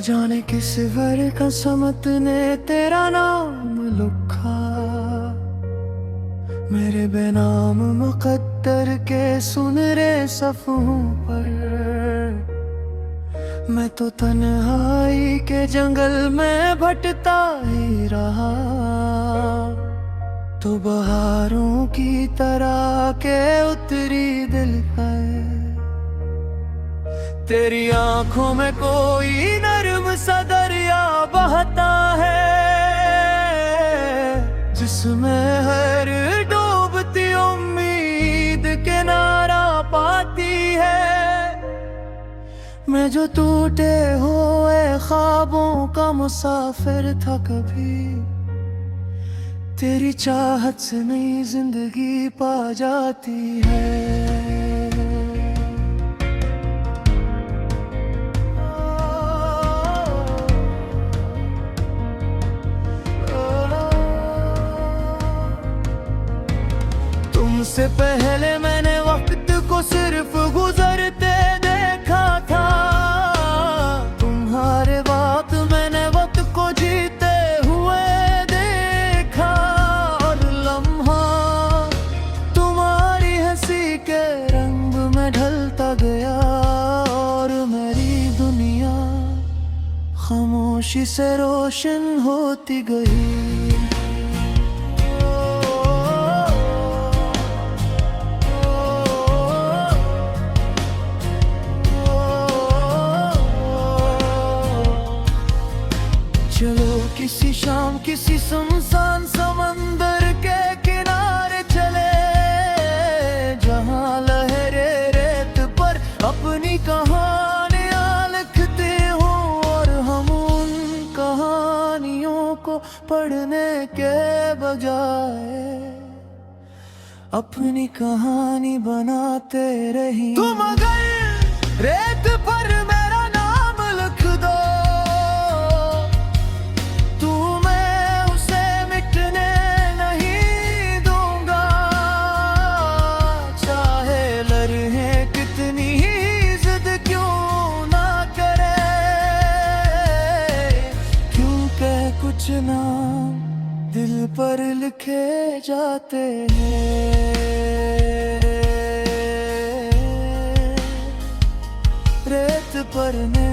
जाने किस वर कसमत ने तेरा नाम लिखा, मेरे बेनाम मुकद्दर के सुनहरे सफ़ों पर। मैं तो तन्हाई के जंगल में भटता ही रहा, तो बहारों की तरह के उतरी दिल पर। तेरी आंखों में कोई नर्म सा दरिया बहता है, जिसमें हर डूबती उम्मीद किनारा पाती है। मैं जो टूटे हुए ख्वाबों का मुसाफिर था कभी, तेरी चाहत से नई जिंदगी पा जाती है। तुमसे पहले मैंने वक्त को सिर्फ गुजरते देखा था, तुम्हारे बाद मैंने वक्त को जीते हुए देखा। और लम्हा तुम्हारी हंसी के रंग में ढलता गया, और मेरी दुनिया खामोशी से रोशन होती गई। चलो किसी शाम किसी सुनसान समंदर के किनारे चले, जहां लहरे रेत पर अपनी कहानियां लिखते हो, और हम उन कहानियों को पढ़ने के बजाय अपनी कहानी बनाते रही। तुम अगर रेत पर मेरा नाम लिख दो, कुछ नाम दिल पर लिखे जाते हैं रेत पर ने।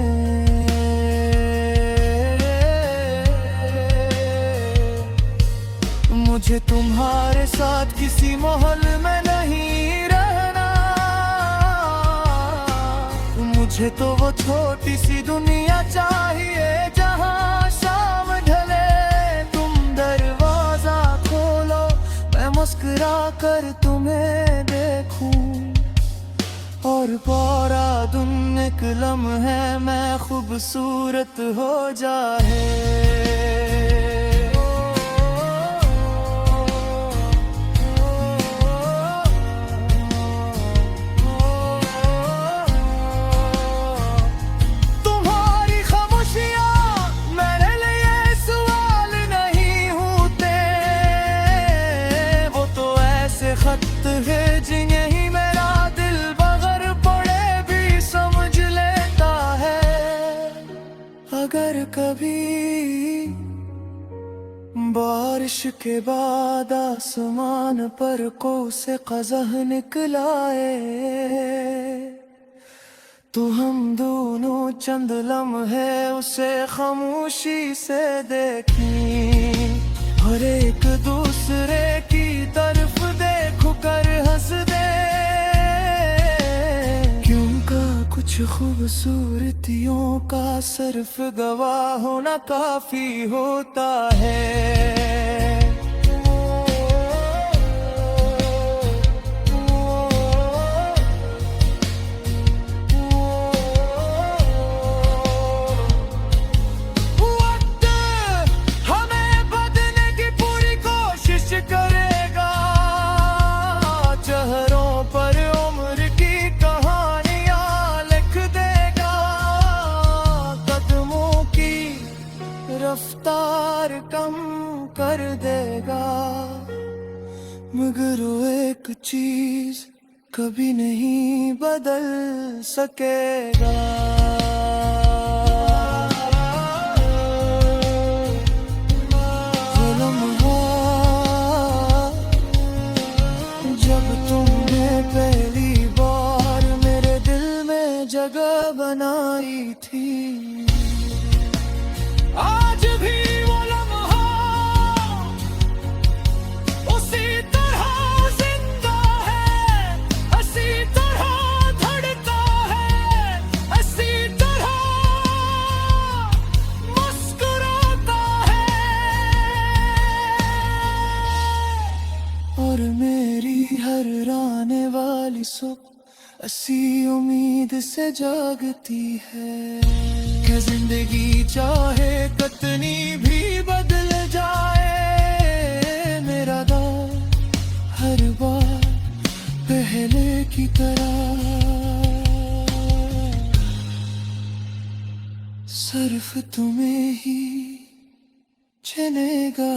मुझे तुम्हारे साथ किसी मोहल में नहीं रहना, मुझे तो वो छोटी सी दुनिया चाहिए जहां शाम ढले, तुम दरवाजा खोलो, मैं मुस्कुरा कर तुम्हें देखूं, और पूरा दिन एक लम्हे में खूबसूरत हो जाए। खत है जिन्हें ही मेरा दिल बगर पड़े भी समझ लेता है। अगर कभी बारिश के बाद आसमान पर कोई से क़ज़ह निकलाए, तो हम दोनों चंद लम्हे उसे खामोशी से देखें, और एक दूसरे की तरफ कर हंस दे, क्योंकि कुछ खूबसूरतियों का सिर्फ गवाह होना काफी होता है। वक्त हमें बदलने की पूरी कोशिश करेगा, चेहरों पर उम्र की कहानियां लिख देगा, कदमों की रफ्तार कम कर देगा, मगर वो एक चीज कभी नहीं बदल सकेगा। सुबह ऐसी उम्मीद से जागती है कि जिंदगी चाहे कितनी भी बदल जाए, मेरा दौर हर बार पहले की तरह सिर्फ तुम्हें ही चलेगा।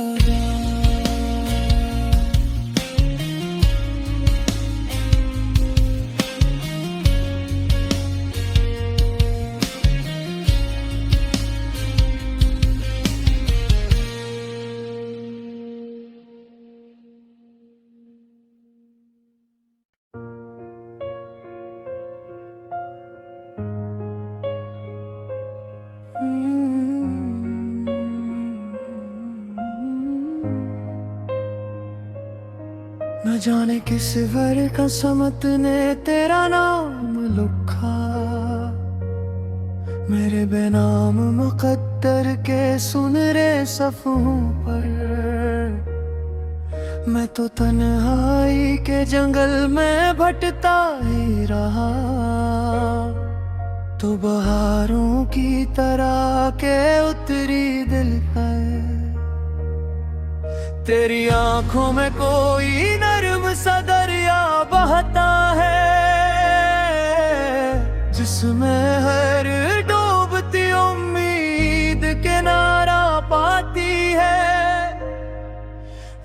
न जाने किस वर कसमत ने तेरा नाम लिखा, मेरे बेनाम मुकद्दर के सुनहरे सफ़ों पर। मैं तो तन्हाई के जंगल में भटता ही रहा, तो बहारों की तरह के उतरी दिल पर। तेरी आंखों में कोई नर्म सा दरिया बहता है, जिसमें हर डूबती उम्मीद किनारा पाती है।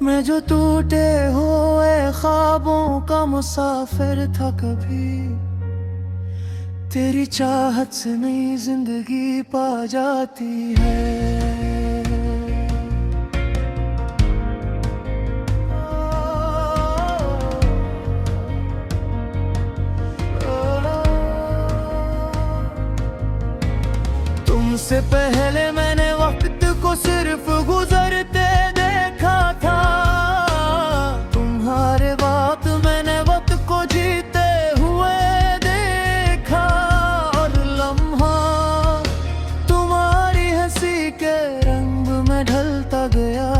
मैं जो टूटे हुए ख्वाबों का मुसाफिर था कभी, तेरी चाहत से नई जिंदगी पा जाती है। तुमसे पहले मैंने वक्त को सिर्फ गुजरते देखा था, तुम्हारे बाद मैंने वक्त को जीते हुए देखा। और लम्हा तुम्हारी हंसी के रंग में ढलता गया,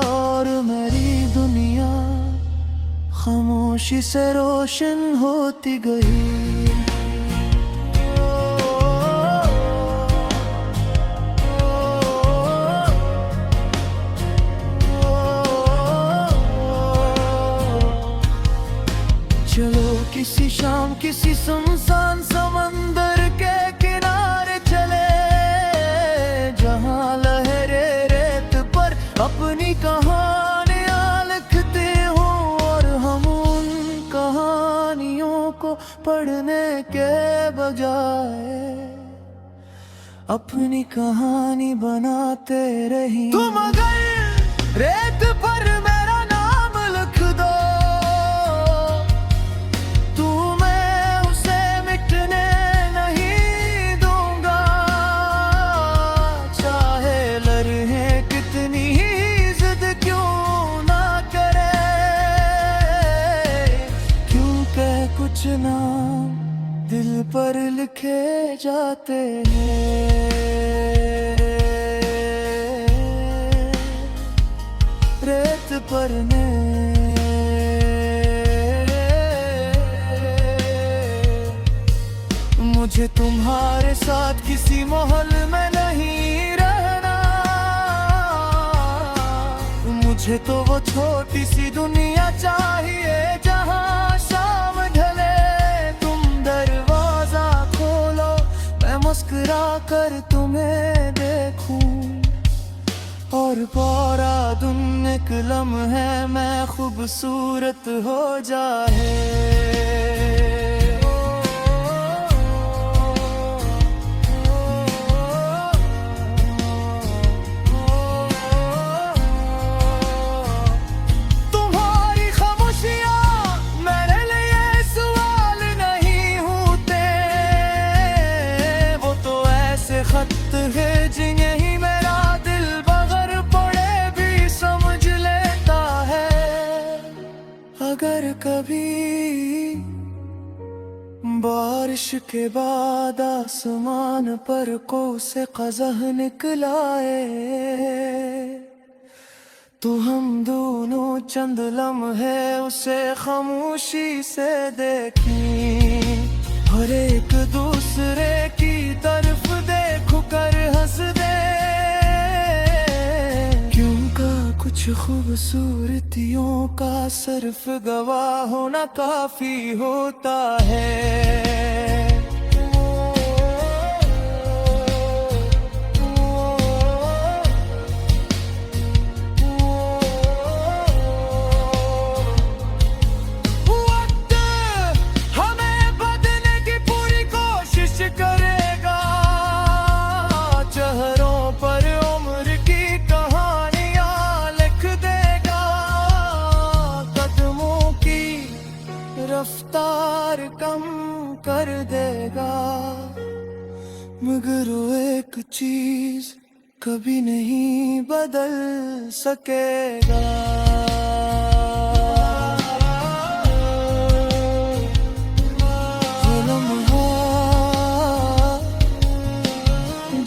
और मेरी दुनिया खामोशी से रोशन होती गई। चलो किसी शाम किसी सुनसान समंदर के किनारे चले, जहां लहरें रेत पर अपनी कहानियां लिखते हो, और हम उन कहानियों को पढ़ने के बजाय अपनी कहानी बनाते रही। तुम अगर रेत पर मेरा नाम लिख दो, कुछ नाम दिल पर लिखे जाते हैं। रेत पर ने मुझे तुम्हारे साथ किसी माहौल में नहीं रहना, मुझे तो वो छोटी सी दुनिया चाहिए जहां शाम ढले, तुम दरवाजा खोलो, मैं मुस्कुरा कर तुम्हें देखूं, और पूरा दिन एक लम्हे में खूबसूरत हो जाए। खत है जिन्हें ही मेरा दिल बगैर पढ़े भी समझ लेता है। अगर कभी बारिश के बाद आसमान पर को से क़ज़ह निकलाए, तो हम दोनों चंद लम्हे उसे खामोशी से देखी, और एक दूसरे की तरफ देखो कर हंस दे। क्यों का कुछ खूबसूरतियों का सिर्फ गवाह होना काफी होता है। रफ्तार कम कर देगा, मगर वो एक चीज कभी नहीं बदल सकेगा। वो लम्हा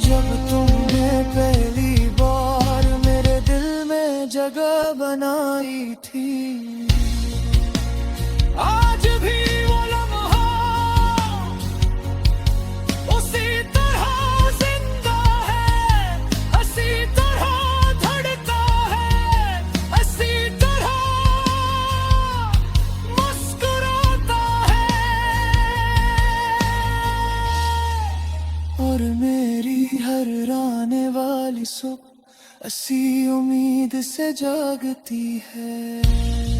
जब तुमने पहली बार मेरे दिल में जगह बनाई थी, आज भी वो लम्हा उसी तरह जिंदा है, इसी तरह धड़का है, इसी तरह मुस्कुराता है। और मेरी हर आने वाली सुबह इसी उम्मीद से जागती है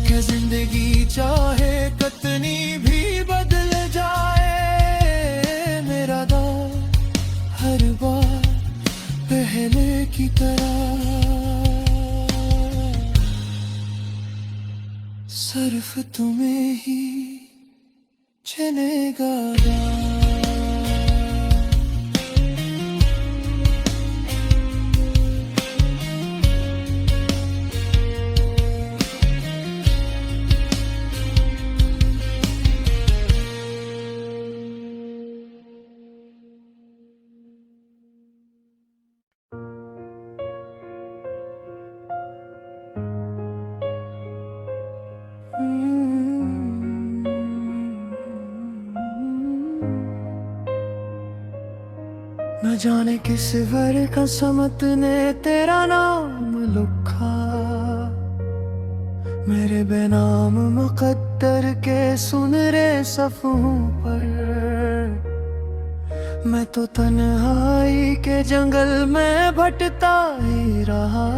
कि जिंदगी चाहे कितनी भी बदल जाए, मेरा दौर हर बार पहले की तरह सिर्फ तुम्हें ही चलेगा। न जाने किस वर कसमत ने तेरा नाम लिखा, मेरे बेनाम मुकद्दर के सुनहरे सफ़ों पर। मैं तो तन्हाई के जंगल में भटकता ही रहा,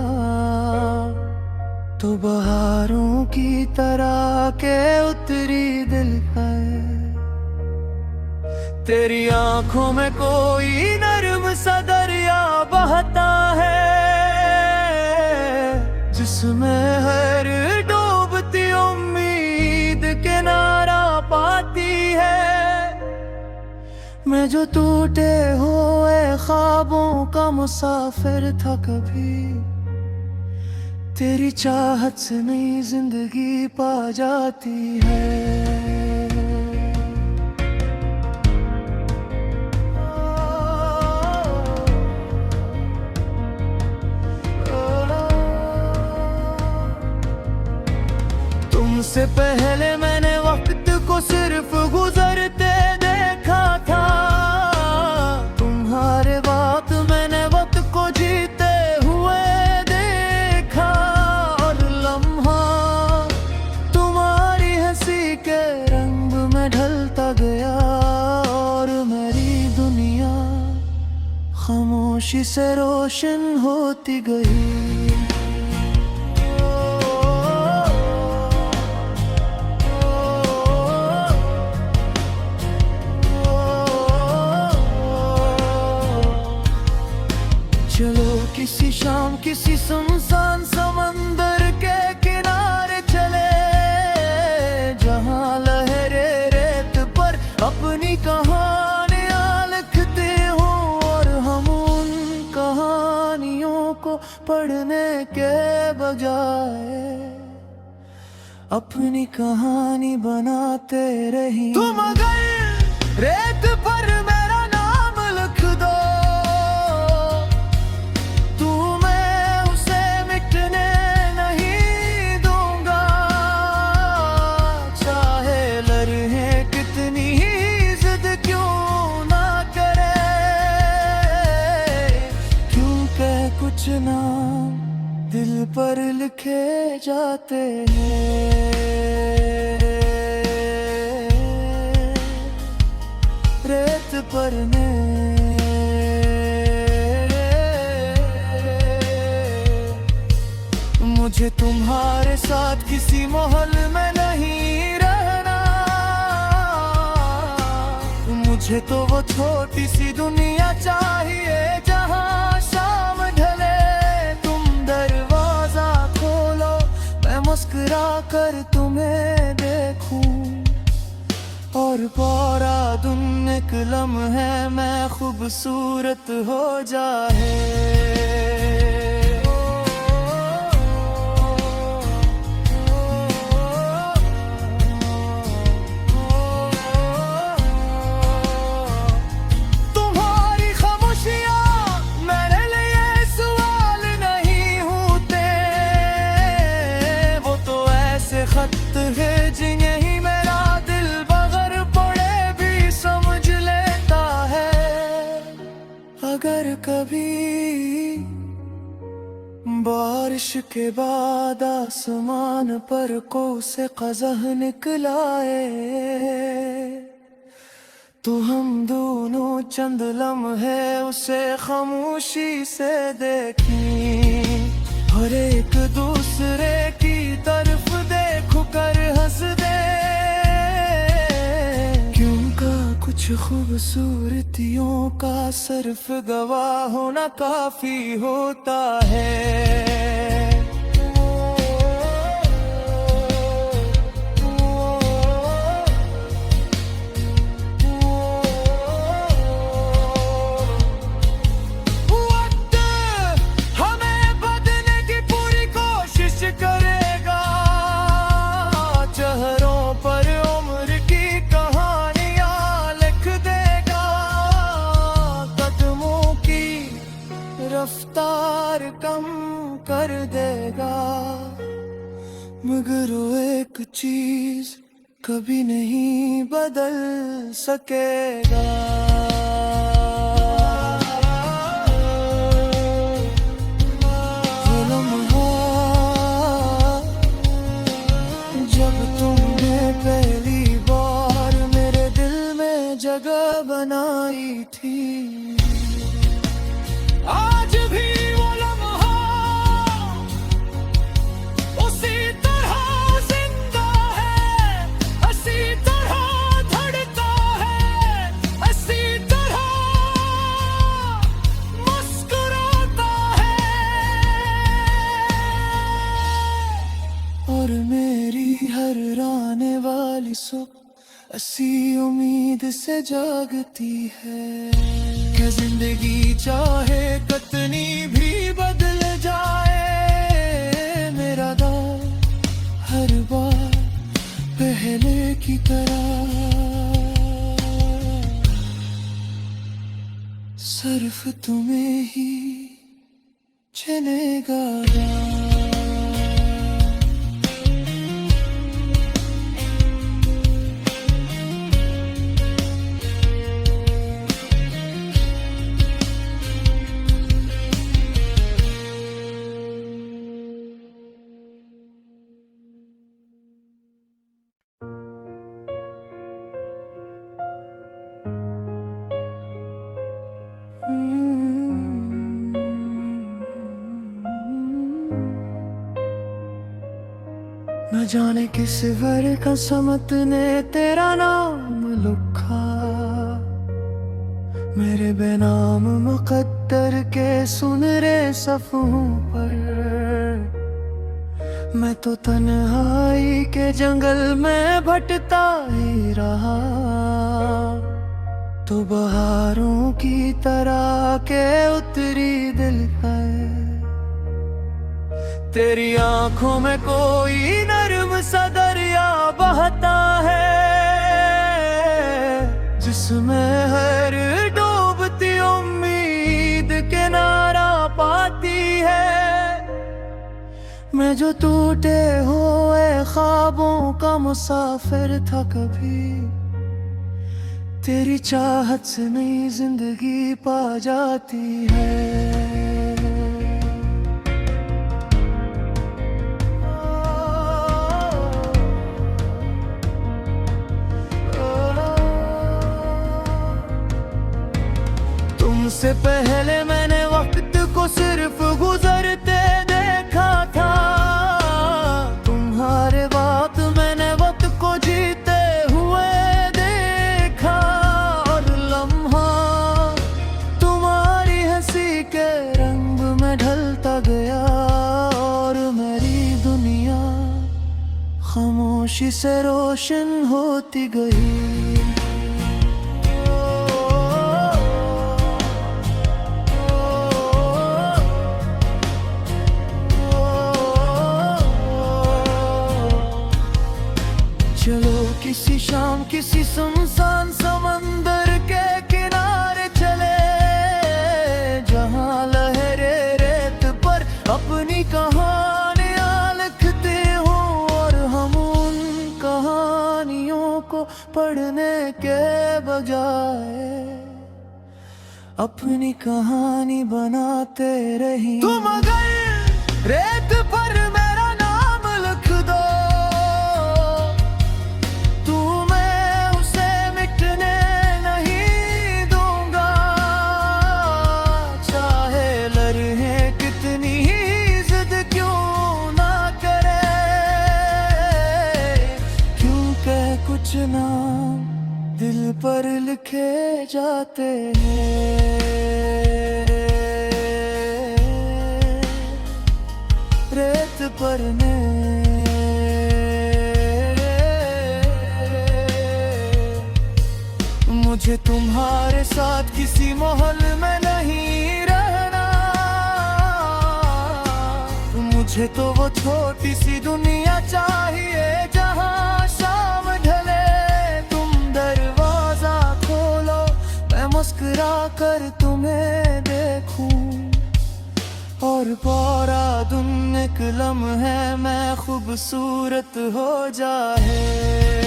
तो बहारों की तरह के उतरी दिल पर। तेरी आंखों में कोई नर्म सा दरिया बहता है, जिसमें हर डूबती उम्मीद किनारा पाती है। मैं जो टूटे हुए ख्वाबों का मुसाफिर था कभी, तेरी चाहत से नई जिंदगी पा जाती है। तुमसे पहले मैंने वक्त को सिर्फ गुजरते देखा था, तुम्हारे बाद मैंने वक्त को जीते हुए देखा। और लम्हा तुम्हारी हंसी के रंग में ढलता गया, और मेरी दुनिया खामोशी से रोशन होती गई। चलो किसी शाम किसी सुनसान समंदर के किनारे चले, जहां लहरे रेत पर अपनी कहानियां लिखते हो, और हम उन कहानियों को पढ़ने के बजाय अपनी कहानी बनाते रही। तुम अगर रेत पर मेरा नाम लिख दो, मैं उसे मिटने नहीं दूंगा। नाम दिल पर लिखे जाते हैं, रेत पर मुझे तुम्हारे साथ किसी माहौल में नहीं रहना। मुझे तो वो छोटी सी दुनिया चाहिए जहाँ शाम ढले, तुम दरवाजा खोलो, मैं मुस्कुरा कर तुम्हें देखूं, और पूरा दिन एक लम्हे में खूबसूरत हो जाए। खत है जिन्हें ही मेरा दिल बगैर पढ़े भी समझ लेता है। अगर कभी बारिश के बाद आसमान पर कोई से क़ज़ह निकलाए, तो हम दोनों चंद लम्हे उसे खामोशी से देखें, और एक दूसरे की तरफ देख कर हंस दे, क्योंकि कुछ खूबसूरतियों का सिर्फ गवाह होना काफी होता है। रफ्तार कम कर देगा, मगर वो एक चीज कभी नहीं बदल सकेगा। वो लम्हा जब तुमने पहली बार मेरे दिल में जगह बनाई थी, आज भी वो लम्हा उसी तरह जिंदा है, इसी तरह धड़कता है, इसी तरह मुस्कुराता है, और मेरी हर आने वाली सुबह इसी उम्मीद से जागती है कि जिंदगी चाहे कितनी भी बदल जाए, मेरा दौर हर बार पहले की तरह सिर्फ तुम्हें ही चलेगा। न जाने किस वर कसमत ने तेरा नाम लिखा, मेरे बेनाम मुकद्दर के सुनहरे सफ़ों पर। मैं तो तन्हाई के जंगल में भटता ही रहा, तो बहारों की तरह के उतरी दिल पर। तेरी आंखों में कोई नर्म सा दरिया बहता है, जिसमें हर डूबती उम्मीद किनारा पाती है। मैं जो टूटे हुए ख्वाबों का मुसाफिर था, कभी तेरी चाहत से नई जिंदगी पा जाती है। उससे पहले मैंने वक्त को सिर्फ गुजरते देखा था। तुम्हारे बाद मैंने वक्त को जीते हुए देखा, और लम्हा तुम्हारी हंसी के रंग में ढलता गया, और मेरी दुनिया खामोशी से रोशन होती गई। चलो किसी शाम किसी सुनसान समंदर के किनारे चले, जहां लहरे रेत पर अपनी कहानियां लिखते हो, और हम उन कहानियों को पढ़ने के बजाय अपनी कहानी बनाते रही। तुम अगर रेत पर मेरा नाम लिख दो, कुछ नाम दिल पर लिखे जाते हैं रेत पर ने। मुझे तुम्हारे साथ किसी महल में नहीं रहना, मुझे तो वो छोटी सी दुनिया चाहिए जहां मुस्कुरा कर तुम्हें देखूं, और पूरा दिन एक लम्हे में खूबसूरत हो जाए।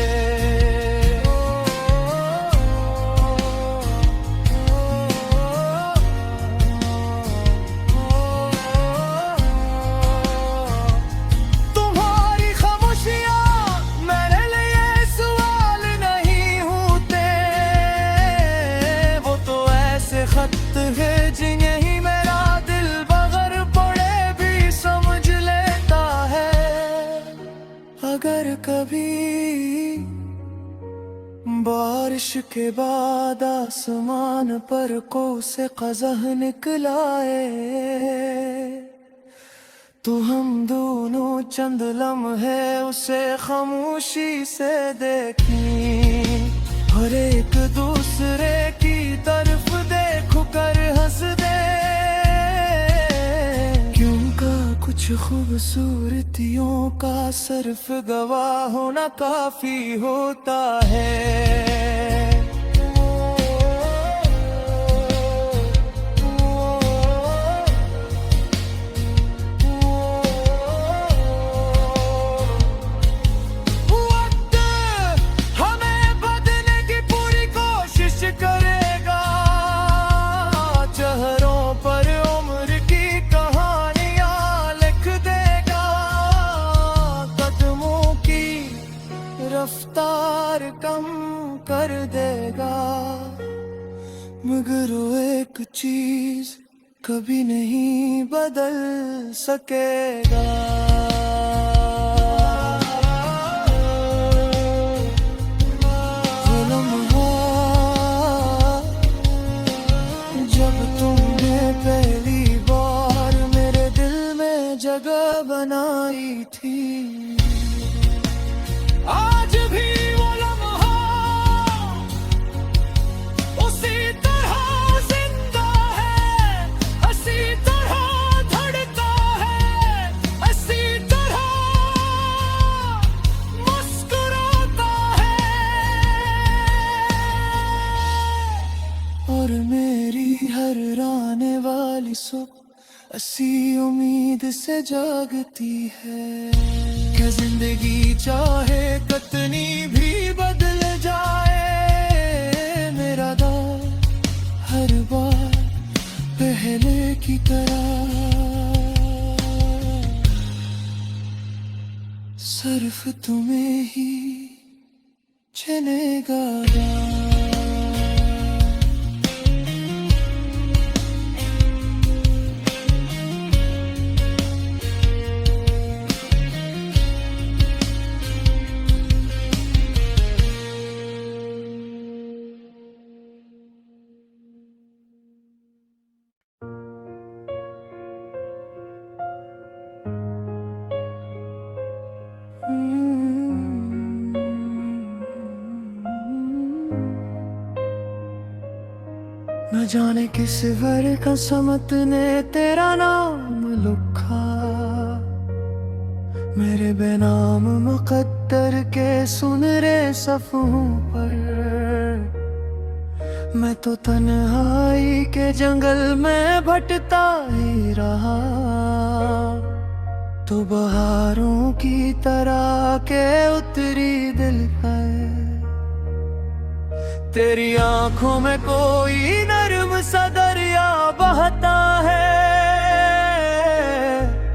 खत है जिन्हें ही मेरा दिल बगैर पढ़े भी समझ लेता है। अगर कभी बारिश के बाद आसमान पर कौसे क़ज़ह निकलाए, तो हम दोनों चंद लम्हे उसे खामोशी से देखें, और एक दूसरे की तरफ देख कर हंस दे, क्योंकि कुछ खूबसूरतियों का सिर्फ गवाह होना काफी होता है। रफ्तार कम कर देगा, मगर वो एक चीज कभी नहीं बदल सकेगा। जब तुमने पहली बार मेरे दिल में जगह बनाई थी, आज भी वो लम्हा उसी तरह जिंदा है, इसी तरह धड़का है, इसी तरह मुस्कुराता है, और मेरी हर आने वाली सुबह इसी उम्मीद से जागती है कि जिंदगी चाहे कितनी भी बदल जाए, मेरा दौर हर बार पहले की तरह सिर्फ तुम्हें ही चलेगा। जाने किस वर कसमत ने तेरा नाम लिखा, मेरे बेनाम मुकद्दर के सुनहरे सफ़ों पर। मैं तो तन्हाई के जंगल में भटता ही रहा, तो बहारों की तरह के उतरी दिल पर। तेरी आंखों में कोई नर्म सा दरिया बहता है,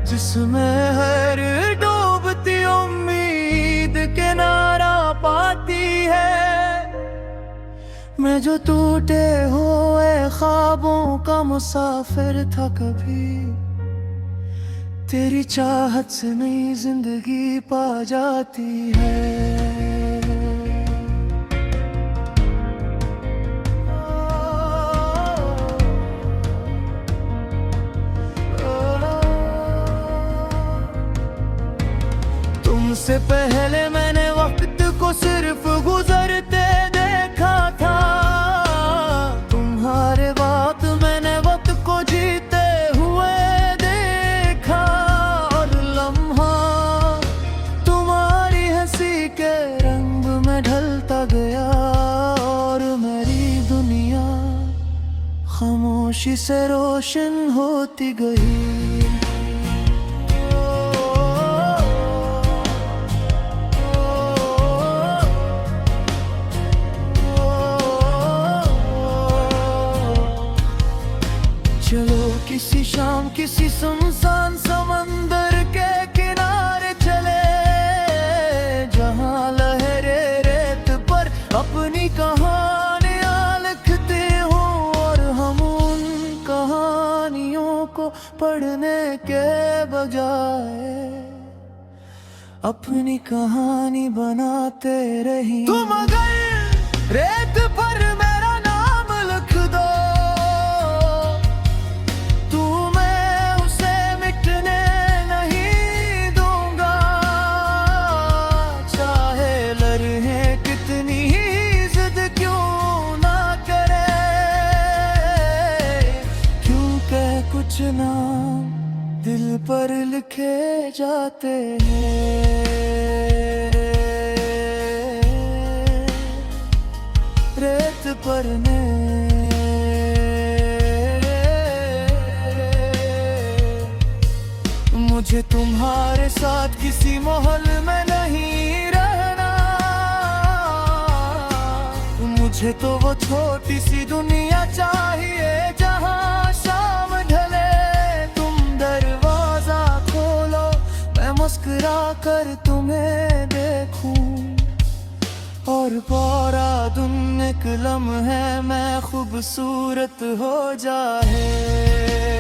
जिसमें हर डूबती उम्मीद किनारा पाती है। मैं जो टूटे हुए ख्वाबों का मुसाफिर था कभी, तेरी चाहत से नई जिंदगी पा जाती है। तुमसे पहले मैंने वक्त को सिर्फ गुजरते देखा था, तुम्हारे बाद मैंने वक्त को जीते हुए देखा। और लम्हा तुम्हारी हंसी के रंग में ढलता गया, और मेरी दुनिया खामोशी से रोशन होती गई। चलो किसी शाम किसी सुनसान समंदर के किनारे चले, जहां लहरें रेत पर अपनी कहानियां लिखते हो, और हम उन कहानियों को पढ़ने के बजाय अपनी कहानी बनाते रही। तुम अगर रेत पर मेरा नाम लिख दो, कुछ नाम दिल पर लिखे जाते हैं, रेत पर ने। मुझे तुम्हारे साथ किसी मोहल में नहीं रहना, मुझे तो वो छोटी सी दुनिया चाहिए जहां शाम ढले, तुम दरवाजा खोलो, मैं मुस्कुरा कर तुम्हें देखूं, और पूरा दिन एक लम्हे में खूबसूरत हो जाए।